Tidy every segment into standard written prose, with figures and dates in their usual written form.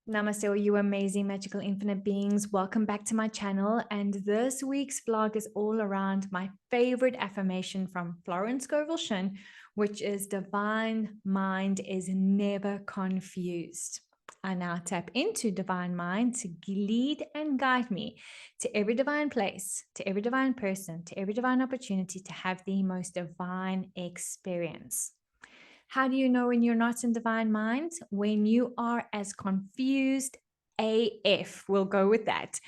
Namaste, all you amazing, magical, infinite beings. Welcome back to my channel. And this week's vlog is all around my favorite affirmation from Florence Scovel Shinn, which is divine mind is never confused. I now tap into divine mind to lead and guide me to every divine place, to every divine person, to every divine opportunity to have the most divine experience. How do you know when you're not in divine mind? When you are as confused AF, we'll go with that.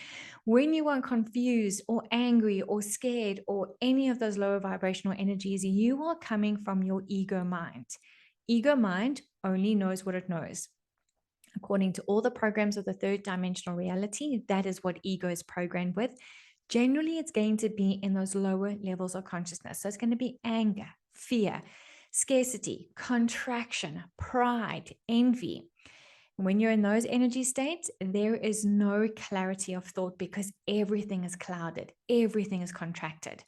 When you are confused or angry or scared or any of those lower vibrational energies, you are coming from your ego mind. Ego mind only knows what it knows. According to all the programs of the third dimensional reality, that is what ego is programmed with. Generally, it's going to be in those lower levels of consciousness. So it's going to be anger, fear, scarcity, contraction, pride, envy. When you're in those energy states, there is no clarity of thought because everything is clouded, everything is contracted.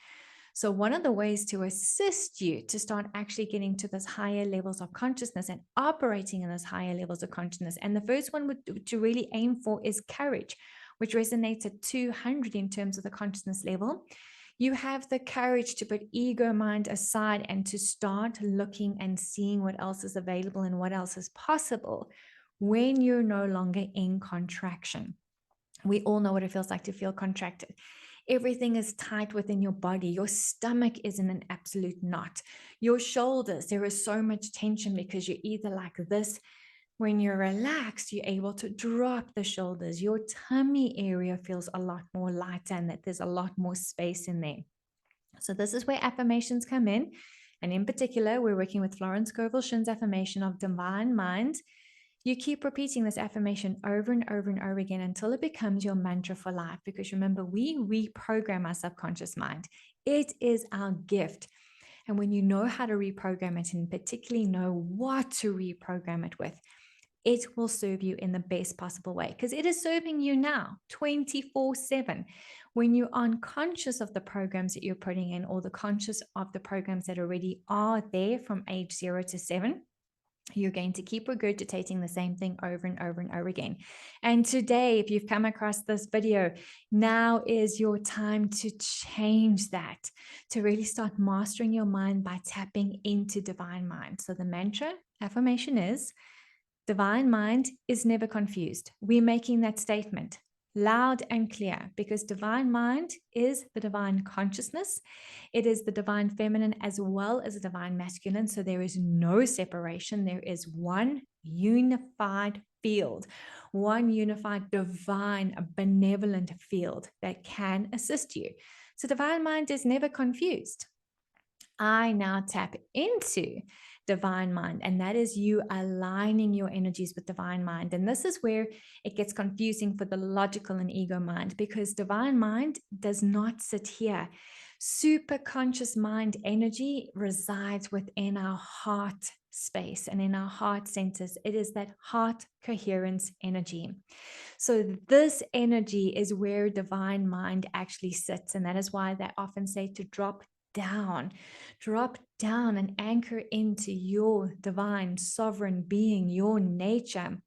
So one of the ways to assist you to start actually getting to those higher levels of consciousness and operating in those higher levels of consciousness, and the first one to really aim for is courage, which resonates at 200 in terms of the consciousness level. You have the courage to put ego mind aside and to start looking and seeing what else is available and what else is possible when you're no longer in contraction. We all know what it feels like to feel contracted. Everything is tight within your body. Your stomach is in an absolute knot. Your shoulders, there is so much tension because you're either like this. When you're relaxed, you're able to drop the shoulders. Your tummy area feels a lot more lighter and that there's a lot more space in there. So this is where affirmations come in. And in particular, we're working with Florence Scovel Shinn's affirmation of divine mind. You keep repeating this affirmation over and over and over again until it becomes your mantra for life. Because remember, we reprogram our subconscious mind. It is our gift. And when you know how to reprogram it and particularly know what to reprogram it with, it will serve you in the best possible way because it is serving you now 24/7. When you're unconscious of the programs that you're putting in or the conscious of the programs that already are there from age 0 to 7, you're going to keep regurgitating the same thing over and over and over again. And today, if you've come across this video, now is your time to change that, to really start mastering your mind by tapping into divine mind. So the mantra affirmation is, divine mind is never confused. We're making that statement loud and clear because divine mind is the divine consciousness. It is the divine feminine as well as the divine masculine. So there is no separation. There is one unified field, one unified divine benevolent field that can assist you. So divine mind is never confused. I now tap into divine mind, and that is you aligning your energies with divine mind. And this is where it gets confusing for the logical and ego mind because divine mind does not sit here. Super conscious mind energy resides within our heart space and in our heart centers. It is that heart coherence energy. So this energy is where divine mind actually sits. And that is why they often say to drop down and anchor into your divine sovereign being, your nature.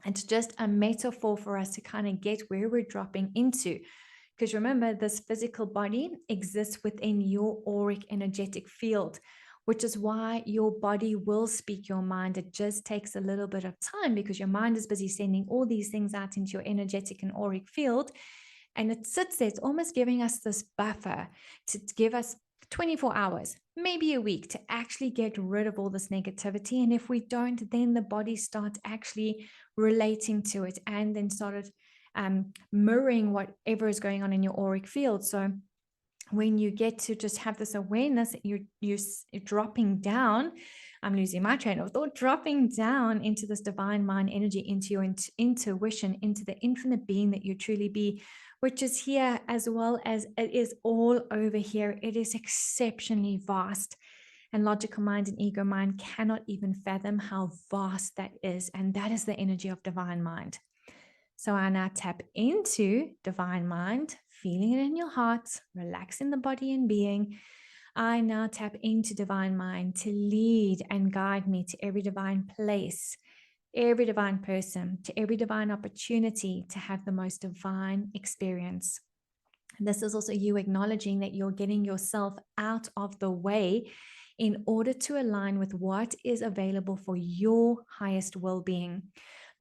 It's just a metaphor for us to kind of get where we're dropping into. Because remember, this physical body exists within your auric energetic field, which is why your body will speak your mind. It just takes a little bit of time because your mind is busy sending all these things out into your energetic and auric field. And it sits there, it's almost giving us this buffer to give us 24 hours, maybe a week to actually get rid of all this negativity. And if we don't, then the body starts actually relating to it and then started mirroring whatever is going on in your auric field. So when you get to just have this awareness, you're dropping down. I'm losing my train of thought, dropping down into this divine mind energy, into your intuition, into the infinite being that you truly be, which is here as well as it is all over here. It is exceptionally vast. And logical mind and ego mind cannot even fathom how vast that is. And that is the energy of divine mind. So I now tap into divine mind, feeling it in your heart, relaxing the body and being. I now tap into divine mind to lead and guide me to every divine place, every divine person, to every divine opportunity to have the most divine experience. This is also you acknowledging that you're getting yourself out of the way in order to align with what is available for your highest well-being.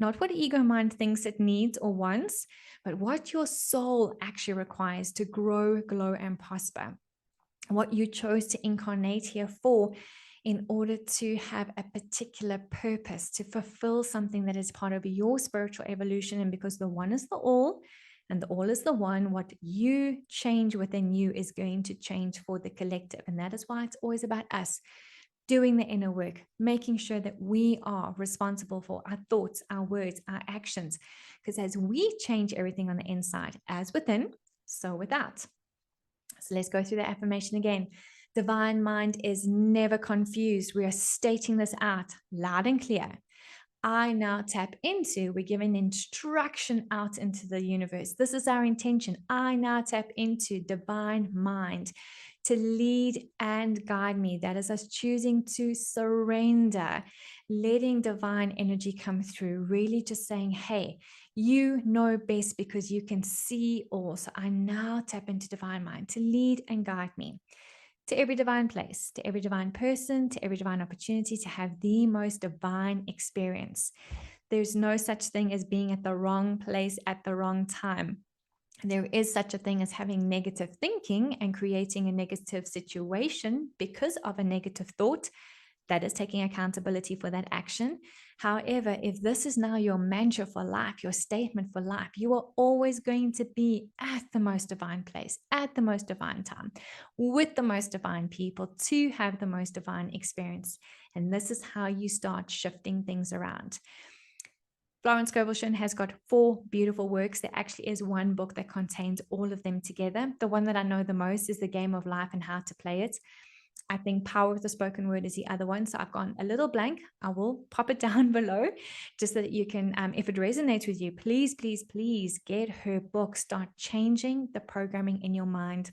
Not what ego mind thinks it needs or wants, but what your soul actually requires to grow, glow, and prosper. What you chose to incarnate here for, in order to have a particular purpose, to fulfill something that is part of your spiritual evolution. And because the one is the all, and the all is the one, what you change within you is going to change for the collective. And that is why it's always about us doing the inner work, making sure that we are responsible for our thoughts, our words, our actions. Because as we change everything on the inside, as within, so without. So let's go through the affirmation again. Divine mind is never confused. We are stating this out loud and clear. I now tap into, we're giving instruction out into the universe. This is our intention. I now tap into divine mind to lead and guide me. That is us choosing to surrender, letting divine energy come through, really just saying, hey, you know best because you can see all. So I now tap into divine mind to lead and guide me to every divine place, to every divine person, to every divine opportunity to have the most divine experience. There's no such thing as being at the wrong place at the wrong time. There is such a thing as having negative thinking and creating a negative situation because of a negative thought. That is taking accountability for that action. However, if this is now your mantra for life, your statement for life, you are always going to be at the most divine place, at the most divine time, with the most divine people to have the most divine experience. And this is how you start shifting things around. Florence Scovel Shinn has got 4 beautiful works. There actually is one book that contains all of them together. The one that I know the most is The Game of Life and How to Play It. I think Power of the Spoken Word is the other one. So I've gone a little blank. I will pop it down below just so that you can, if it resonates with you, please, please, please get her book. Start changing the programming in your mind.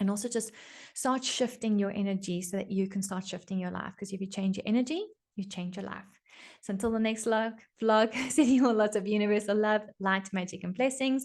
And also just start shifting your energy so that you can start shifting your life. Because if you change your energy, you change your life. So until the next vlog, sending you all lots of universal love, light, magic, and blessings.